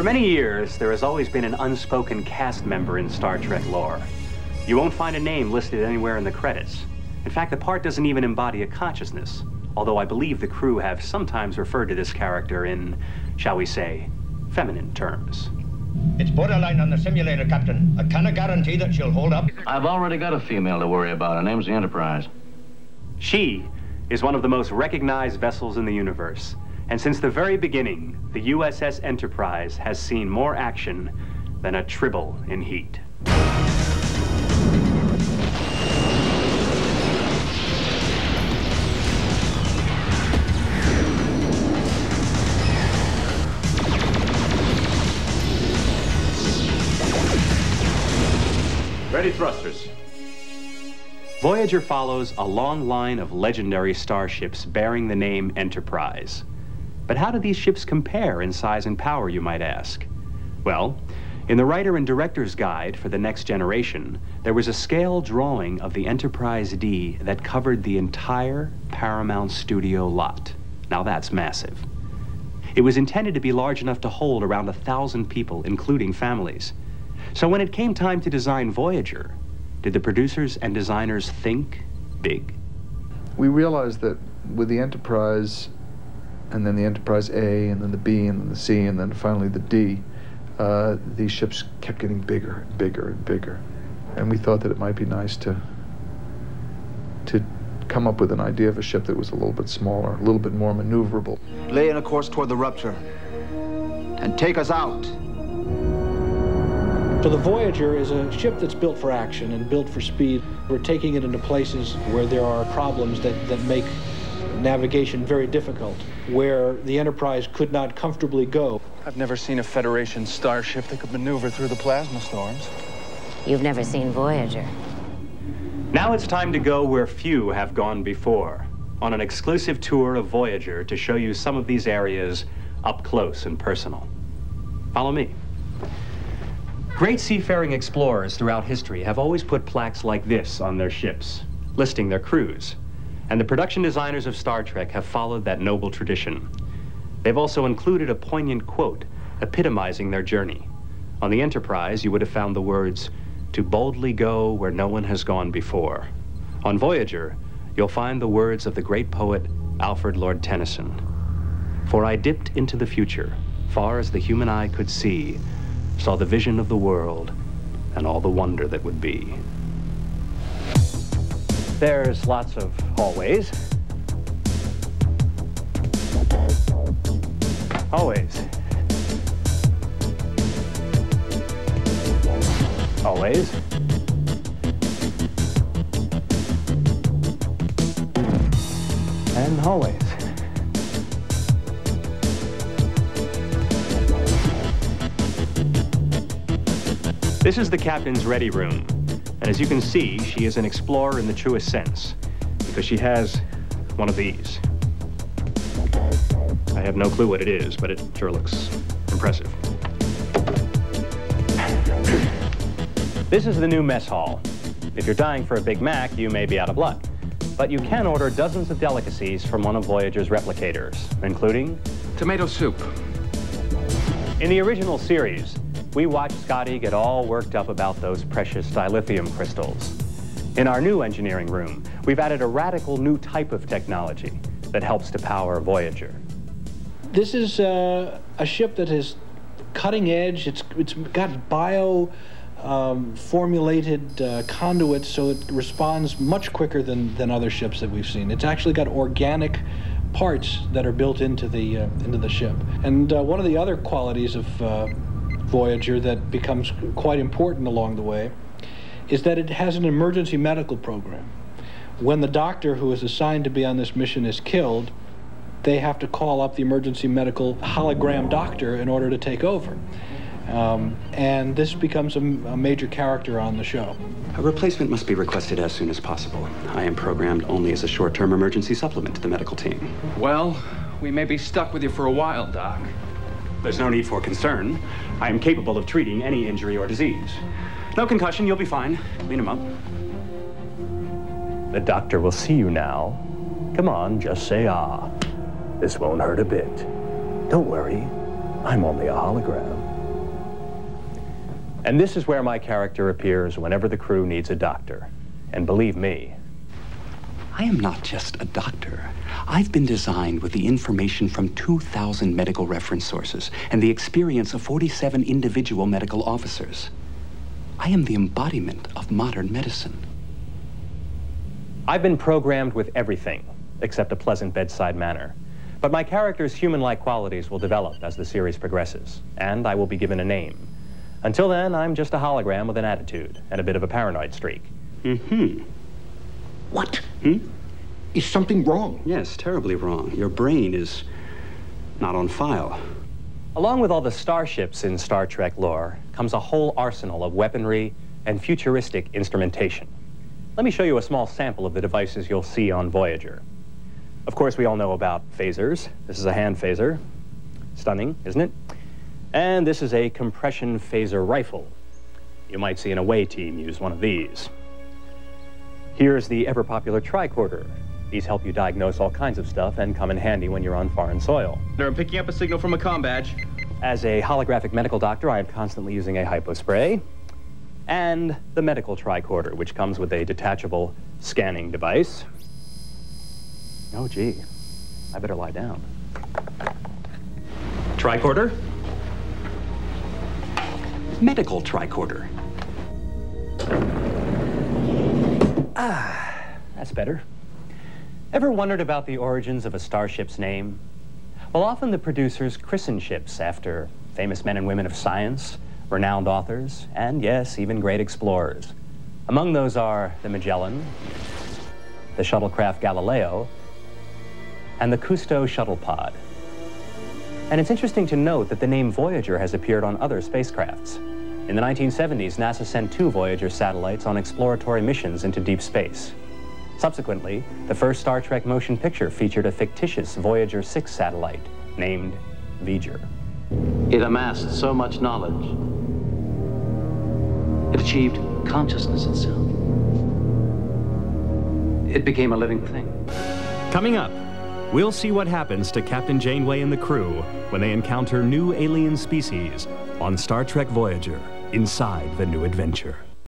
For many years, there has always been an unspoken cast member in Star Trek lore. You won't find a name listed anywhere in the credits. In fact, the part doesn't even embody a consciousness, although I believe the crew have sometimes referred to this character in, shall we say, feminine terms. It's borderline on the simulator, Captain. I cannot guarantee that she'll hold up. I've already got a female to worry about. Her name's the Enterprise. She is one of the most recognized vessels in the universe. And since the very beginning, the USS Enterprise has seen more action than a tribble in heat. Ready thrusters. Voyager follows a long line of legendary starships bearing the name Enterprise. But how do these ships compare in size and power, you might ask? Well, in the writer and director's guide for The Next Generation, there was a scale drawing of the Enterprise D that covered the entire Paramount Studio lot. Now that's massive. It was intended to be large enough to hold around 1,000 people, including families. So when it came time to design Voyager, did the producers and designers think big? We realized that with the Enterprise, and then the Enterprise A, and then the B, and then the C, and then finally the D, these ships kept getting bigger and bigger and bigger. And we thought that it might be nice to come up with an idea of a ship that was a little bit smaller, a little bit more maneuverable. Lay in a course toward the rupture and take us out. So the Voyager is a ship that's built for action and built for speed. We're taking it into places where there are problems that make navigation very difficult, where the Enterprise could not comfortably go. I've never seen a Federation starship that could maneuver through the plasma storms. You've never seen Voyager. Now it's time to go where few have gone before, on an exclusive tour of Voyager to show you some of these areas up close and personal. Follow me. Great seafaring explorers throughout history have always put plaques like this on their ships, listing their crews. And the production designers of Star Trek have followed that noble tradition. They've also included a poignant quote epitomizing their journey. On the Enterprise, you would have found the words, "To boldly go where no one has gone before." On Voyager, you'll find the words of the great poet Alfred Lord Tennyson. "For I dipped into the future, far as the human eye could see, saw the vision of the world and all the wonder that would be." There's lots of hallways. Hallways. Hallways. And hallways. This is the captain's ready room. And as you can see, she is an explorer in the truest sense, because she has one of these. I have no clue what it is, but it sure looks impressive. This is the new mess hall. If you're dying for a Big Mac, you may be out of luck. But you can order dozens of delicacies from one of Voyager's replicators, including Tomato soup. in the original series, we watched Scotty get all worked up about those precious dilithium crystals. In our new engineering room, we've added a radical new type of technology that helps to power Voyager. This is a ship that is cutting edge. It's got formulated conduits, so it responds much quicker than other ships that we've seen. It's actually got organic parts that are built into the ship. And one of the other qualities of Voyager that becomes quite important along the way is that it has an emergency medical program. When the doctor who is assigned to be on this mission is killed, they have to call up the emergency medical hologram doctor in order to take over. And this becomes a major character on the show. A replacement must be requested as soon as possible. I am programmed only as a short-term emergency supplement to the medical team. Well, we may be stuck with you for a while, Doc. There's no need for concern. I am capable of treating any injury or disease. No concussion, you'll be fine. Clean him up. The doctor will see you now. Come on, just say ah. This won't hurt a bit. Don't worry, I'm only a hologram. And this is where my character appears whenever the crew needs a doctor. And believe me, I am not just a doctor. I've been designed with the information from 2,000 medical reference sources and the experience of 47 individual medical officers. I am the embodiment of modern medicine. I've been programmed with everything except a pleasant bedside manner. But my character's human-like qualities will develop as the series progresses, and I will be given a name. Until then, I'm just a hologram with an attitude and a bit of a paranoid streak. What? Is something wrong? Yes, terribly wrong. Your brain is not on file. Along with all the starships in Star Trek lore comes a whole arsenal of weaponry and futuristic instrumentation. Let me show you a small sample of the devices you'll see on Voyager. Of course, we all know about phasers. This is a hand phaser. Stunning, isn't it? And this is a compression phaser rifle. You might see an away team use one of these. Here's the ever-popular tricorder. These help you diagnose all kinds of stuff and come in handy when you're on foreign soil. I'm picking up a signal from a comm badge. As a holographic medical doctor, I am constantly using a hypospray. And the medical tricorder, which comes with a detachable scanning device. Oh, gee, I better lie down. Tricorder. Medical tricorder. Ah, that's better. Ever wondered about the origins of a starship's name? Well, often the producers christen ships after famous men and women of science, renowned authors, and yes, even great explorers. Among those are the Magellan, the shuttlecraft Galileo, and the Cousteau shuttle pod. And it's interesting to note that the name Voyager has appeared on other spacecrafts. In the 1970s, NASA sent 2 Voyager satellites on exploratory missions into deep space. Subsequently, the first Star Trek motion picture featured a fictitious Voyager 6 satellite named Voyager. It amassed so much knowledge. It achieved consciousness itself. It became a living thing. Coming up, we'll see what happens to Captain Janeway and the crew when they encounter new alien species on Star Trek Voyager, Inside the New Adventure.